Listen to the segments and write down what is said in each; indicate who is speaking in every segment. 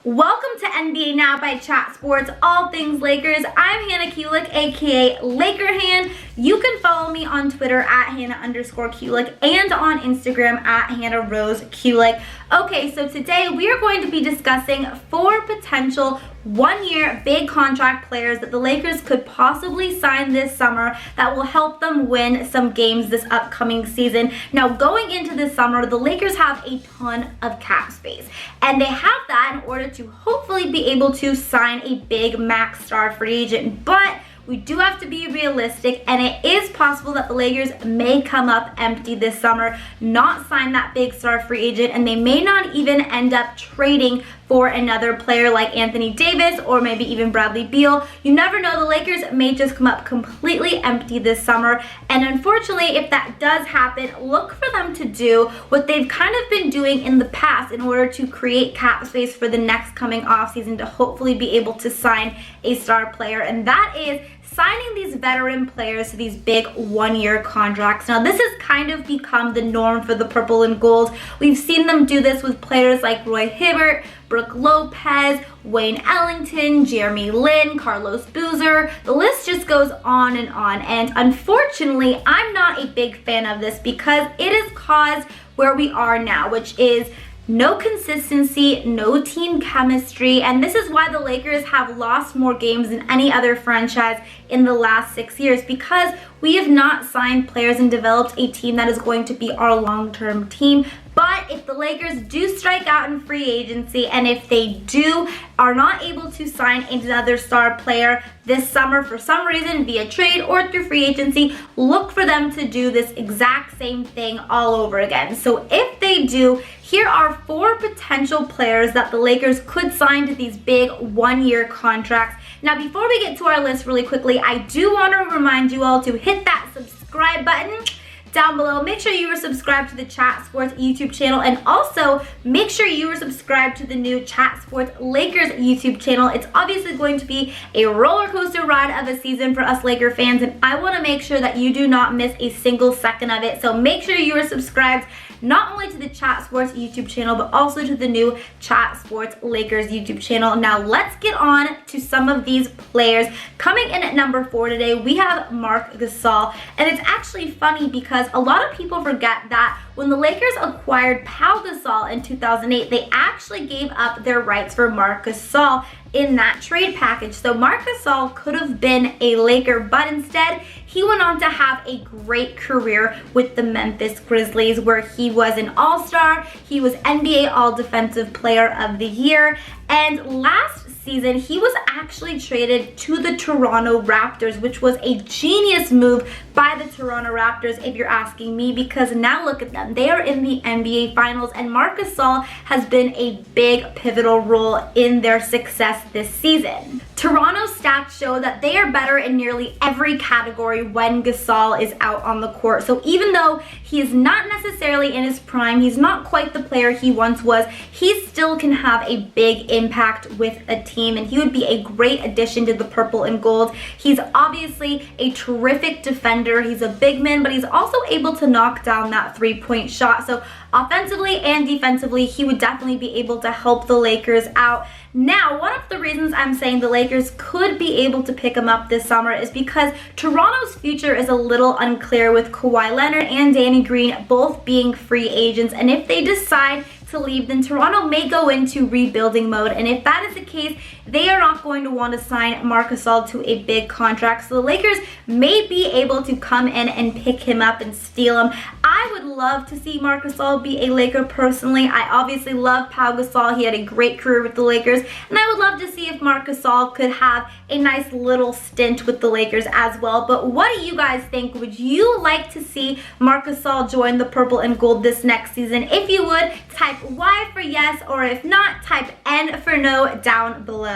Speaker 1: Welcome to NBA Now by Chat Sports, all things Lakers. I'm Hannah Kulik, aka Laker Han. You can follow me on Twitter at Hannah_Kulik and on Instagram at Hannah Rose Kulik. Okay, so today we are going to be discussing 4 potential one-year big contract players that the Lakers could possibly sign this summer that will help them win some games this upcoming season. Now, going into this summer, the Lakers have a ton of cap space, and they have that in order to hopefully be able to sign a big max star free agent. But we do have to be realistic, and it is possible that the Lakers may come up empty this summer, not sign that big star free agent, and they may not even end up trading for another player like Anthony Davis or maybe even Bradley Beal. You never know, the Lakers may just come up completely empty this summer, and unfortunately, if that does happen, look for them to do what they've kind of been doing in the past in order to create cap space for the next coming offseason to hopefully be able to sign a star player, and that is signing these veteran players to these big one-year contracts. Now, this has kind of become the norm for the purple and gold. We've seen them do this with players like Roy Hibbert, Brook Lopez, Wayne Ellington, Jeremy Lin, Carlos Boozer. The list just goes on, and unfortunately, I'm not a big fan of this because it has caused where we are now, which is no consistency, no team chemistry, and this is why the Lakers have lost more games than any other franchise in the last 6 years, because we have not signed players and developed a team that is going to be our long-term team. But if the Lakers do strike out in free agency, and if they are not able to sign another star player this summer for some reason via trade or through free agency, look for them to do this exact same thing all over again. So if they do, here are 4 potential players that the Lakers could sign to these big one-year contracts. Now, before we get to our list really quickly, I do want to remind you all to hit that subscribe button down below. Make sure you are subscribed to the Chat Sports YouTube channel, and also make sure you are subscribed to the new Chat Sports Lakers YouTube channel. It's obviously going to be a roller coaster ride of a season for us Laker fans, and I want to make sure that you do not miss a single second of it. So make sure you are subscribed not only to the Chat Sports YouTube channel, but also to the new Chat Sports Lakers YouTube channel. Now let's get on to some of these players. Coming in at number 4 today, we have Marc Gasol, and it's actually funny because a lot of people forget that when the Lakers acquired Pau Gasol in 2008, they actually gave up their rights for Marc Gasol in that trade package. So Marc Gasol could have been a Laker, but instead he went on to have a great career with the Memphis Grizzlies, where he was an all-star, he was NBA All-Defensive Player of the Year, and last season he was actually traded to the Toronto Raptors, which was a genius move by the Toronto Raptors if you're asking me, because now look at them, they are in the NBA Finals, and Marc Gasol has been a big pivotal role in their success this season. Toronto's stats show that they are better in nearly every category when Gasol is out on the court. So even though he is not necessarily in his prime, he's not quite the player he once was, he still can have a big impact with a team, and he would be a great addition to the purple and gold. He's obviously a terrific defender. He's a big man, but he's also able to knock down that three-point shot. So offensively and defensively, he would definitely be able to help the Lakers out. Now, one of the reasons I'm saying the Lakers could be able to pick him up this summer is because Toronto's future is a little unclear, with Kawhi Leonard and Danny Green both being free agents, and if they decide to leave, then Toronto may go into rebuilding mode, and if that is the case, they are not going to want to sign Marc Gasol to a big contract. So the Lakers may be able to come in and pick him up and steal him. I would love to see Marc Gasol be a Laker personally. I obviously love Pau Gasol. He had a great career with the Lakers, and I would love to see if Marc Gasol could have a nice little stint with the Lakers as well. But what do you guys think? Would you like to see Marc Gasol join the purple and gold this next season? If you would, type Y for yes, or if not, type N for no down below.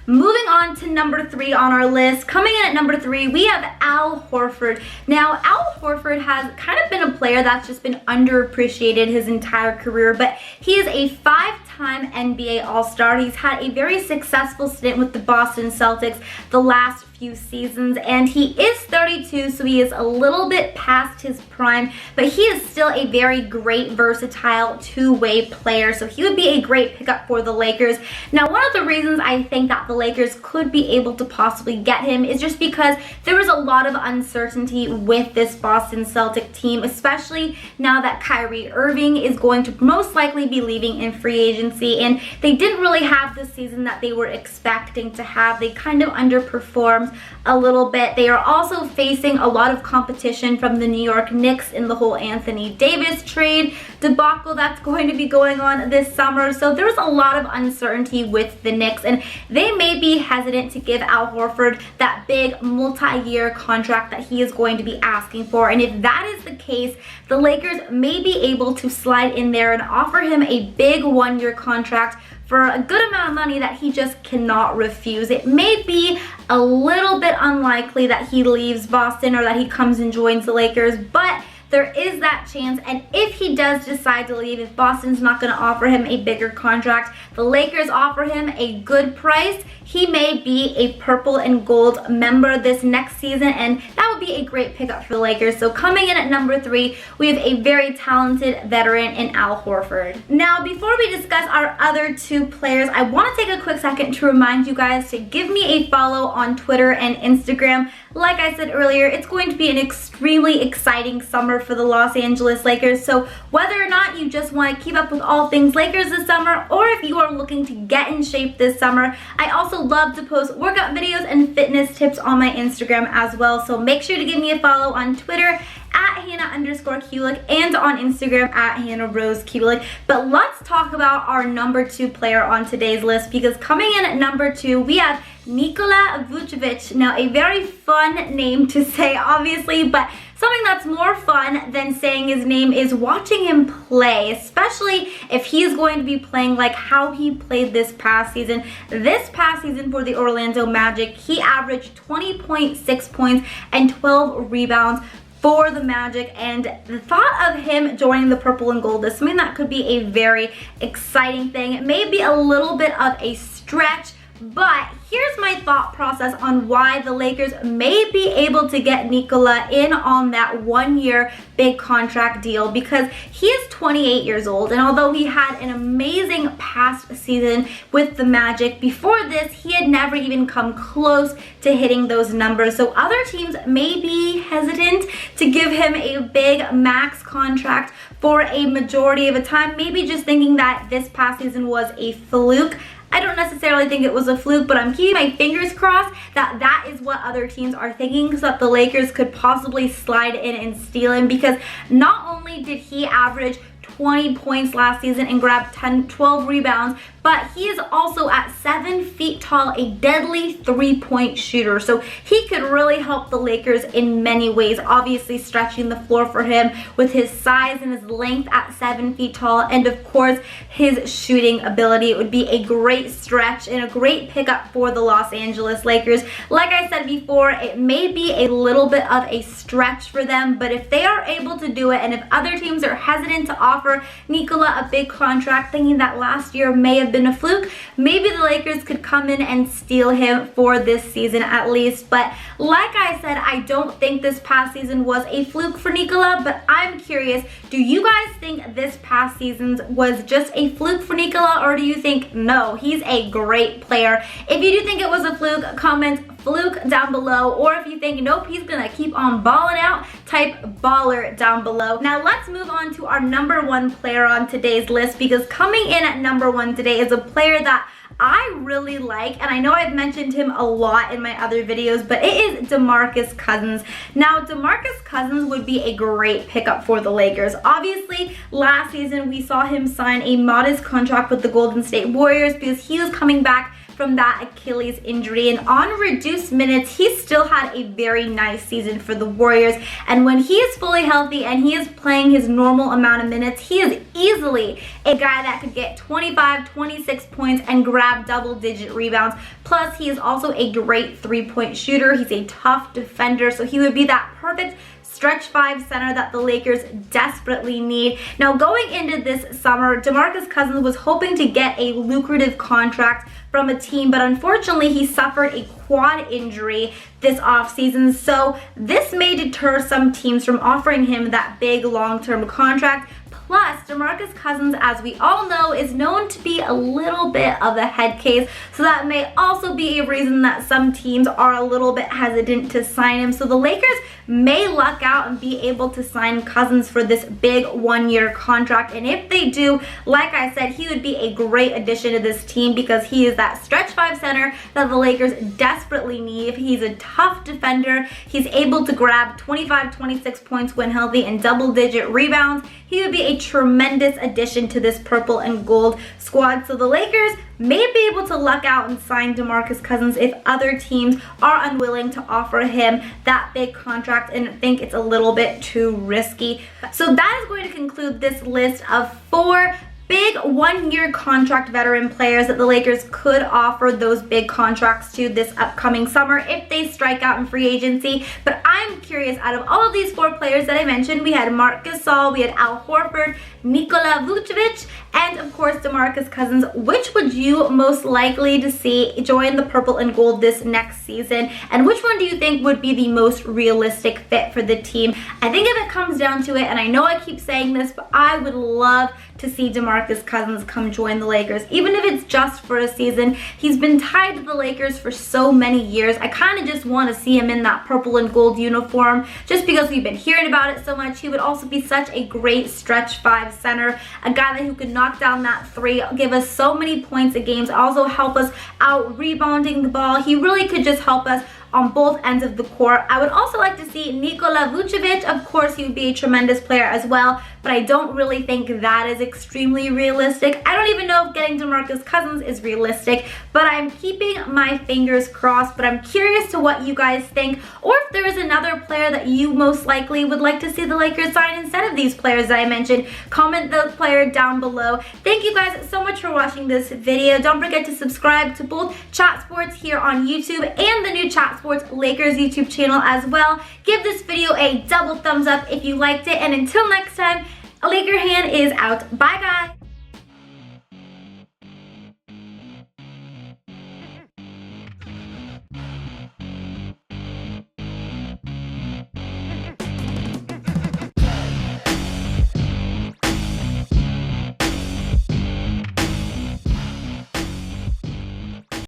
Speaker 1: Moving on to number 3 on our list. Coming in at number 3, we have Al Horford. Now, Al Horford has kind of been a player that's just been underappreciated his entire career, but he is a 5-time NBA All-Star. He's had a very successful stint with the Boston Celtics the last few few seasons, and he is 32, so he is a little bit past his prime, but he is still a very great, versatile two-way player, so he would be a great pickup for the Lakers. Now, one of the reasons I think that the Lakers could be able to possibly get him is just because there was a lot of uncertainty with this Boston Celtic team, especially now that Kyrie Irving is going to most likely be leaving in free agency, and they didn't really have the season that they were expecting to have. They kind of underperformed a little bit. They are also facing a lot of competition from the New York Knicks in the whole Anthony Davis trade debacle that's going to be going on this summer. So there's a lot of uncertainty with the Knicks, and they may be hesitant to give Al Horford that big multi-year contract that he is going to be asking for. And if that is the case, the Lakers may be able to slide in there and offer him a big one-year contract for a good amount of money that he just cannot refuse. It may be a little bit unlikely that he leaves Boston or that he comes and joins the Lakers, but there is that chance. And if he does decide to leave, if Boston's not going to offer him a bigger contract, the Lakers offer him a good price, he may be a purple and gold member this next season, and that would be a great pickup for the Lakers. So coming in at number 3, we have a very talented veteran in Al Horford. Now, before we discuss our other 2 players, I want to take a quick second to remind you guys to give me a follow on Twitter and Instagram. Like I said earlier, it's going to be an extremely exciting summer for the Los Angeles Lakers. So whether or not you just want to keep up with all things Lakers this summer, or if you are looking to get in shape this summer, I also love to post workout videos and fitness tips on my Instagram as well. So make sure to give me a follow on Twitter at Hannah_Kulik and on Instagram at HannahRoseKulik. But let's talk about our number 2 player on today's list, because coming in at number 2, we have Nikola Vucevic. Now, a very fun name to say, obviously, but something that's more fun than saying his name is watching him play, especially if he's going to be playing like how he played this past season. This past season for the Orlando Magic, he averaged 20.6 points and 12 rebounds for the Magic, and the thought of him joining the purple and gold is something that could be a very exciting thing. It may be a little bit of a stretch, but here's my thought process on why the Lakers may be able to get Nikola in on that one-year big contract deal, because he is 28 years old, and although he had an amazing past season with the Magic, before this he had never even come close to hitting those numbers. So other teams may be hesitant to give him a big max contract for a majority of the time, maybe just thinking that this past season was a fluke. I don't necessarily think it was a fluke, but I'm keeping my fingers crossed that that is what other teams are thinking, so that the Lakers could possibly slide in and steal him, because not only did he average 20 points last season and grab 12 rebounds, but he is also at 7 feet tall, a deadly 3-point shooter. So he could really help the Lakers in many ways, obviously stretching the floor for him with his size and his length at 7 feet tall, and of course his shooting ability. It would be a great stretch and a great pickup for the Los Angeles Lakers. Like I said before, it may be a little bit of a stretch for them, but if they are able to do it, and if other teams are hesitant to offer Nikola a big contract, thinking that last year may have been a fluke, maybe the Lakers could come in and steal him for this season at least. But like I said, I don't think this past season was a fluke for Nikola, but I'm curious, do you guys think this past season was just a fluke for Nikola, or do you think no, he's a great player? If you do think it was a fluke, comment fluke down below, or if you think nope, he's gonna keep on balling out, type baller down below. Now let's move on to our number 1 player on today's list, because coming in at number 1 today is a player that I really like, and I know I've mentioned him a lot in my other videos, but it is DeMarcus Cousins. Now, DeMarcus Cousins would be a great pickup for the Lakers. Obviously, last season we saw him sign a modest contract with the Golden State Warriors because he was coming back from that Achilles injury, and on reduced minutes he still had a very nice season for the Warriors. And when he is fully healthy and he is playing his normal amount of minutes, he is easily a guy that could get 25, 26 points and grab double-digit rebounds. Plus, he is also a great 3-point shooter. He's a tough defender, so he would be that perfect stretch 5 center that the Lakers desperately need. Now, going into this summer, DeMarcus Cousins was hoping to get a lucrative contract from a team, but unfortunately he suffered a quad injury this offseason, so this may deter some teams from offering him that big long-term contract. Plus, DeMarcus Cousins, as we all know, is known to be a little bit of a head case, so that may also be a reason that some teams are a little bit hesitant to sign him. So the Lakers may luck out and be able to sign Cousins for this big 1-year contract, and if they do, like I said, he would be a great addition to this team because he is that stretch 5 center that the Lakers desperately need. He's a tough defender. He's able to grab 25-26 points when healthy and double-digit rebounds. He would be a tremendous addition to this purple and gold squad. So the Lakers may be able to luck out and sign DeMarcus Cousins if other teams are unwilling to offer him that big contract and think it's a little bit too risky. So that is going to conclude this list of 4 big 1-year contract veteran players that the Lakers could offer those big contracts to this upcoming summer if they strike out in free agency. But I'm curious, out of all of these 4 players that I mentioned, we had Marc Gasol, we had Al Horford, Nikola, Vucevic, and of course DeMarcus Cousins. Which would you most likely to see join the purple and gold this next season? And which one do you think would be the most realistic fit for the team? I think if it comes down to it, and I know I keep saying this, but I would love to see DeMarcus Cousins come join the Lakers, even if it's just for a season. He's been tied to the Lakers for so many years. I kind of just want to see him in that purple and gold uniform just because we've been hearing about it so much. He would also be such a great stretch 5 center, a guy who could knock down that 3, give us so many points a game, also help us out rebounding the ball. He really could just help us on both ends of the court. I would also like to see Nikola Vucevic. Of course, he would be a tremendous player as well, but I don't really think that is extremely realistic. I don't even know if getting DeMarcus Cousins is realistic, but I'm keeping my fingers crossed. But I'm curious to what you guys think, or if there is another player that you most likely would like to see the Lakers sign instead of these players that I mentioned. Comment the player down below. Thank you guys so much for watching this video. Don't forget to subscribe to both Chat Sports here on YouTube and the new Chat Sports Lakers YouTube channel as well. Give this video a double thumbs up if you liked it, and until next time, Laker Hand is out. Bye guys!